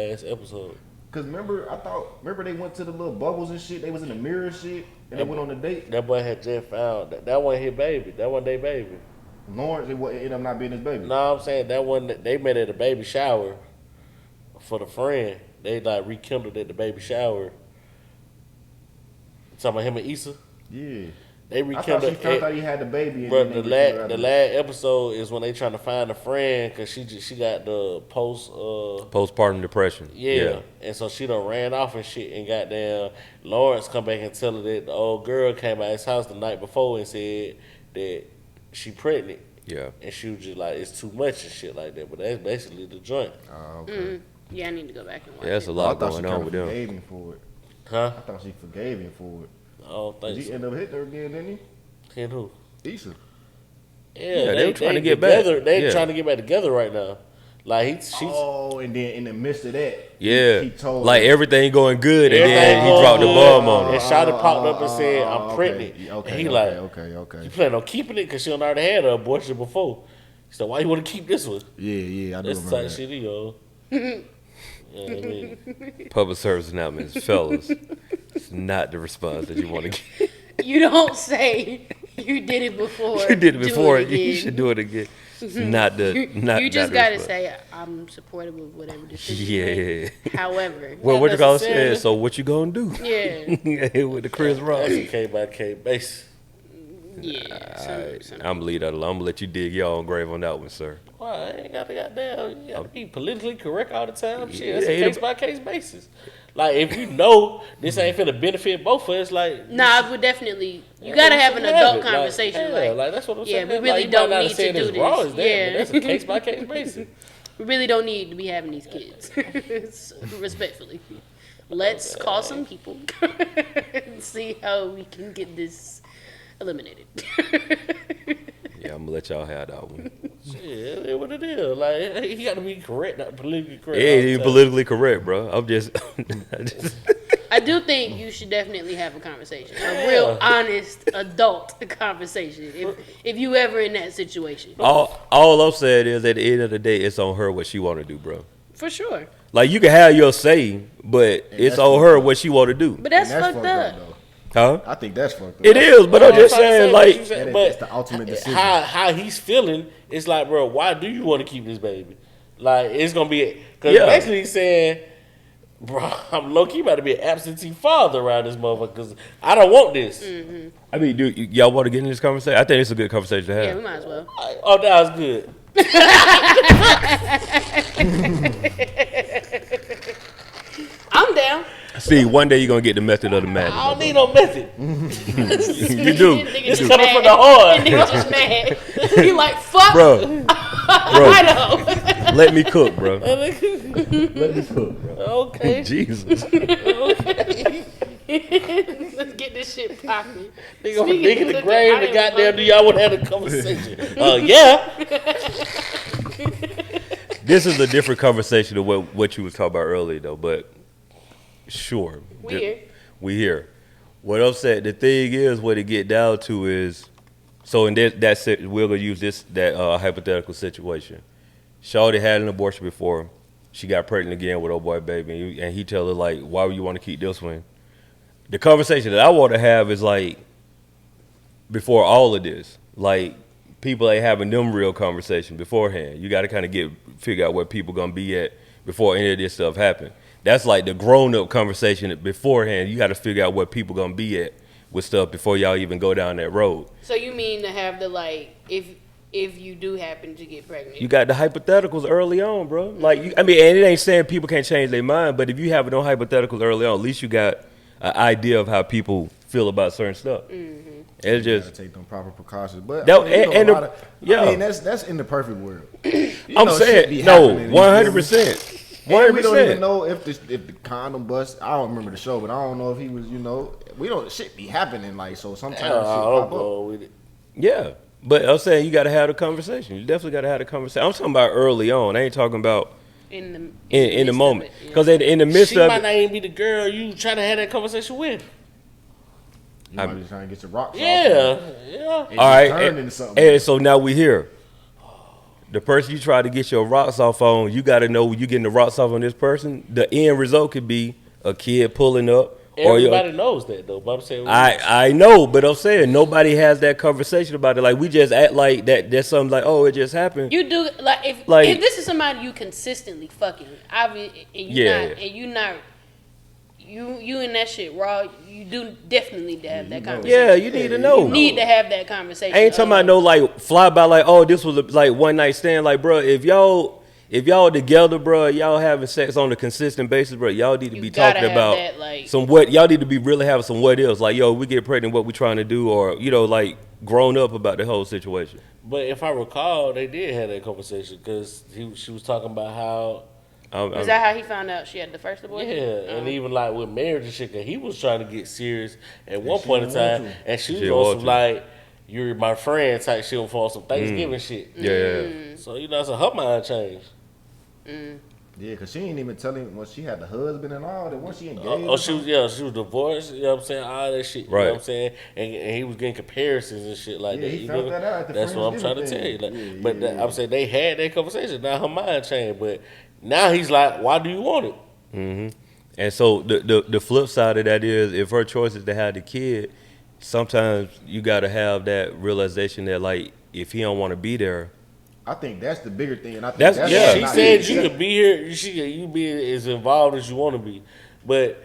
last episode. Cause remember they went to the little bubbles and shit. They was in the mirror and shit, and they went on a date. That boy had just found that wasn't his baby. That wasn't their baby. Lawrence, it ended up not being his baby. No, I'm saying that one they met at a baby shower for the friend. They like rekindled at the baby shower. Talking about him and Issa. Yeah. They rekindled. I thought she found out he had the baby. And But the last episode is when they trying to find a friend because she got the postpartum depression. Yeah, and so she done ran off and shit, and goddamn Lawrence come back and tell her that the old girl came out his house the night before and said that she pregnant. Yeah, and she was just like, it's too much and shit like that. But that's basically the joint. Oh, okay. Yeah, I need to go back and watch. Yeah, that's a lot going on with them. Forgave him for it. Huh? I thought she forgave him for it. I don't think He ended up hitting her again, didn't he? Hit who? Issa. Yeah, they were trying to get together. back. They trying to get back together right now. Like she's and then in the midst of that, yeah, he told like her, everything going good, and then he dropped the bomb on her. And Shawty popped up and said, "I'm pregnant." Okay, and he okay. You plan on keeping it because she already had an abortion before. He said, "Why you want to keep this one?" Yeah, I do That's remember the type that. shit, yo. You know what I mean? Public service announcements, fellas. It's not the response that you want to get. You don't say you did it before. You did it before. Do You should do it again. It's not the. You just gotta say I'm supportive of whatever decision. Yeah. However, Well, what you gonna necessarily. say? So what you gonna do? yeah, With the Chris Rock. That's a case by case basis. yeah. I'm gonna leave that alone. I'm gonna let you dig your own grave on that one, sir. Well, I ain't got to goddamn. You got to be politically correct all the time. Shit, that's Yeah, a case by case basis. Like if you know this ain't finna benefit both of us, like Nah, I would definitely. You gotta have an adult conversation. Like that's what I'm saying. Yeah, we really like, don't might not need have said to as do raw this. as that, Yeah. but that's a case by case basis. We really don't need to be having these kids. Respectfully, let's call some people and see how we can get this eliminated. Yeah, I'm gonna let y'all have that one. Shit, it what it is. Like he got to be correct, not politically correct. It ain't even politically correct, bro. I'm just. I do think you should definitely have a conversation, a real honest adult conversation. If you ever in that situation, all I'm saying is at the end of the day, it's on her what she want to do, bro. for sure. Like you can have your say, but it's on her what she want to do. But that's And fucked up. though. Huh? I think that's fucked up. It is, but I'm just saying, like, That's the ultimate decision. How he's feeling, it's like, bro, why do you want to keep this baby? Like, it's gonna be because Yeah. basically he's saying, bro, I'm low key about to be an absentee father around this motherfucker because I don't want this. I mean, do y'all want to get in this conversation? I think it's a good conversation to have. Yeah, we might as well. Oh, that was good. I'm down. See, one day you're gonna get the method of the madness. I don't need no method. You do. It's coming from the heart. Nigga just mad. He like, fuck. Bro, I know. let me cook, bro. Let me cook, bro. Okay. Jesus. Let's get this shit popping. They gonna dig in the grave. The goddamn, do y'all want to have a conversation? Yeah. This is a different conversation than what you was talking about earlier, though. But sure, we here. What I'm saying, the thing is, what it get down to is, so in that's it. We're gonna use that hypothetical situation. Shawty had an abortion before. She got pregnant again with old boy baby, and he tell her like, why would you want to keep this one? The conversation that I want to have is like, before all of this, like people ain't having them real conversation beforehand. You got to kind of figure out where people gonna be at before any of this stuff happen. That's like the grown up conversation beforehand. You got to figure out where people gonna be at with stuff before y'all even go down that road. So you mean to have the like, if you do happen to get pregnant, You got the hypotheticals early on, bro. Like, and it ain't saying people can't change their mind, but if you have no hypotheticals early on, at least you got an idea of how people feel about certain stuff. Mm-hmm. It's You just gotta take them proper precautions, but That- I mean, that's in the perfect world. I'm saying no, 100%. And we don't even know if the condom bust. I don't remember the show, but I don't know if he was. We don't shit be happening like so. Sometimes shit pop up. with it. Yeah, but I'm saying you got to have the conversation. You definitely got to have the conversation. I'm talking about early on. I ain't talking about in the moment. Yeah. Because in the midst She of might it, not even be the girl you trying to have that conversation with. You might be trying to get your rocks off. Yeah. And all right, turn into something. and so now we here. the person you try to get your rocks off on, you got to know when you getting the rocks off on this person. The end result could be a kid pulling up. Everybody knows that though. But I'm saying I know, but I'm saying nobody has that conversation about it. Like we just act like that. That's something like, oh, it just happened. You do like if this is somebody you consistently fucking, obviously, and you in that shit raw. You do definitely need to have that conversation. Yeah, you need to know. You need to have that conversation. I ain't talking about no like fly by like, oh, this was a, like one night stand. Like, bro, if y'all together, bro, y'all having sex on a consistent basis, bro, y'all need to be talking about that, like, some what y'all need to be really having some what else. Like, yo, we get pregnant, what we trying to do, or like grown up about the whole situation. But if I recall, they did have that conversation because she was talking about how. Is that how he found out she had the first abortion? Yeah, and even like with marriage and shit, cause he was trying to get serious at one point in time, and she was on some like, "You're my friend" type shit for some Thanksgiving shit. Yeah. So so her mind changed. Yeah, cause she ain't even telling when she had the husband and all that. Once she engaged, she was divorced. You know what I'm saying? All that shit. You know what I'm saying? And he was getting comparisons and shit like that. He found that out at the That's what I'm trying to tell you. Like, I'm saying they had that conversation. Now her mind changed, but now he's like, why do you want it? Mm-hmm. And so the flip side of that is, if her choice is to have the kid, sometimes you got to have that realization that like, if he don't want to be there. I think that's the bigger thing. And I think she said you could be here. You be as involved as you want to be, but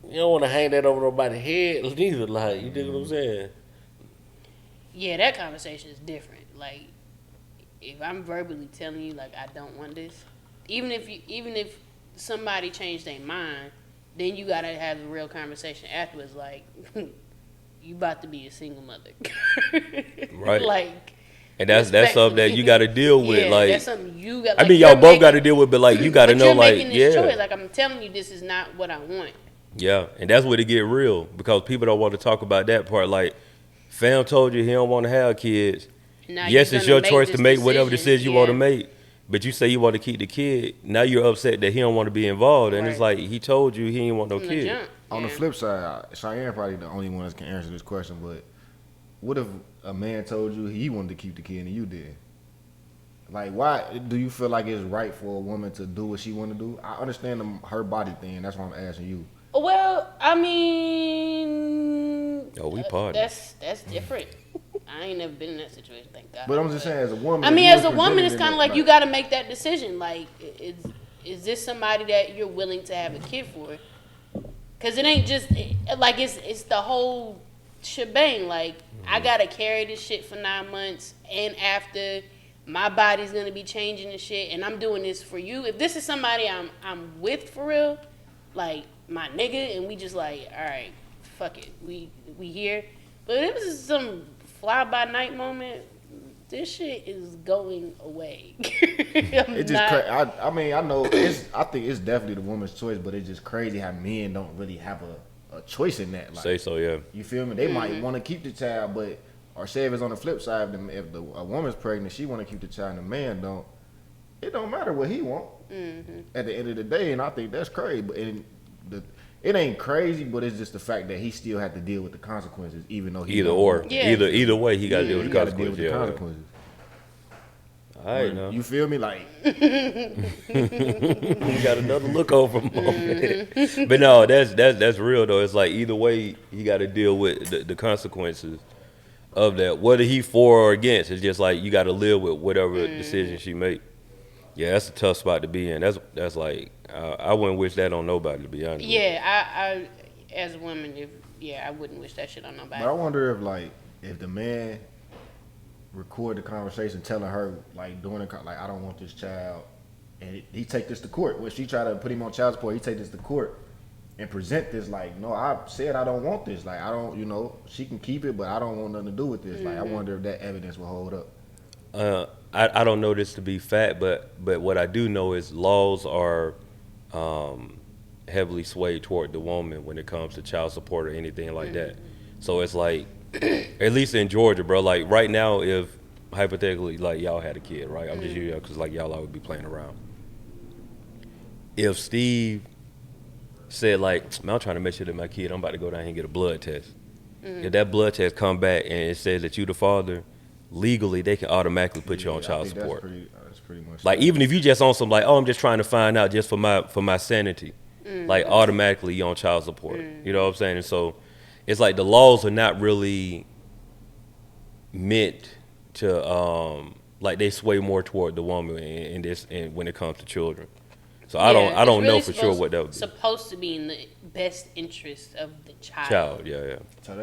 you don't want to hang that over nobody's head neither. Like, you dig what I'm saying? Yeah, that conversation is different. Like, if I'm verbally telling you like I don't want this, even if somebody changed their mind, then you gotta have a real conversation afterwards. Like, you about to be a single mother, right? Like. And that's something that you got to deal with. Yeah, like, that's something you got. Like, I mean, y'all both got to deal with, but like, you got to know, like, choice. Like, I'm telling you, this is not what I want. Yeah, and that's where it get real, because people don't want to talk about that part. Like, fam told you he don't want to have kids. Yes, it's your choice to make whatever decision you want to make, but you say you want to keep the kid. Now you're upset that he don't want to be involved, and it's like he told you he didn't want no kid. On the flip side, Cheyenne probably the only one that can answer this question, but what if a man told you he wanted to keep the kid and you did? Like, why do you feel like it's right for a woman to do what she want to do? I understand her body thing. That's why I'm asking you. Well, I mean, we party. That's different. I ain't never been in that situation, thank God. But I'm just saying, as a woman. I mean, as a woman, it's kind of like you got to make that decision. Like, is this somebody that you're willing to have a kid for? Because it ain't just like it's the whole shebang. Like, I gotta carry this shit for 9 months, and after my body's gonna be changing and shit, and I'm doing this for you. If this is somebody I'm with for real, like my nigga, and we just like, all right, fuck it, we here. But if this is some fly by night moment, this shit is going away. It's just crazy. I mean, I know I think it's definitely the woman's choice, but it's just crazy how men don't really have a choice in that. Like, say so, yeah. You feel me? They might want to keep the child, but or say if it's on the flip side, if a woman's pregnant, she want to keep the child, and the man don't. It don't matter what he want at the end of the day, and I think that's crazy. But it ain't crazy, but it's just the fact that he still had to deal with the consequences, even though he either way he got to deal with the consequences. All right, now. You feel me? Like, you got another look over moment. But no, that's real though. It's like either way, he got to deal with the consequences of that. Whether he for or against, it's just like you got to live with whatever decision she make. Yeah, that's a tough spot to be in. That's like I wouldn't wish that on nobody, to be honest. Yeah, I as a woman, I wouldn't wish that shit on nobody. But I wonder if the man record the conversation telling her like doing it like I don't want this child, and he take this to court. When she try to put him on child support, he take this to court and present this like, no, I said I don't want this. Like, I don't, she can keep it, but I don't want nothing to do with this. Like, I wonder if that evidence will hold up. I don't know this to be fact, but what I do know is laws are heavily swayed toward the woman when it comes to child support or anything like that. So it's like, at least in Georgia, bro, like right now, if hypothetically, like y'all had a kid, right? I'm just using because like y'all would be playing around. If Steve said like, man, I'm trying to make sure that my kid, I'm about to go down here and get a blood test. If that blood test come back and it says that you the father, legally they can automatically put you on I child think support. That's pretty much Like even if you just on some like, oh, I'm just trying to find out just for my sanity, like automatically you on child support. You know what I'm saying? And so it's like the laws are not really meant to like they sway more toward the woman in this and when it comes to children. So I don't know for sure what that would be. Supposed to be in the best interest of the child. Child, yeah. So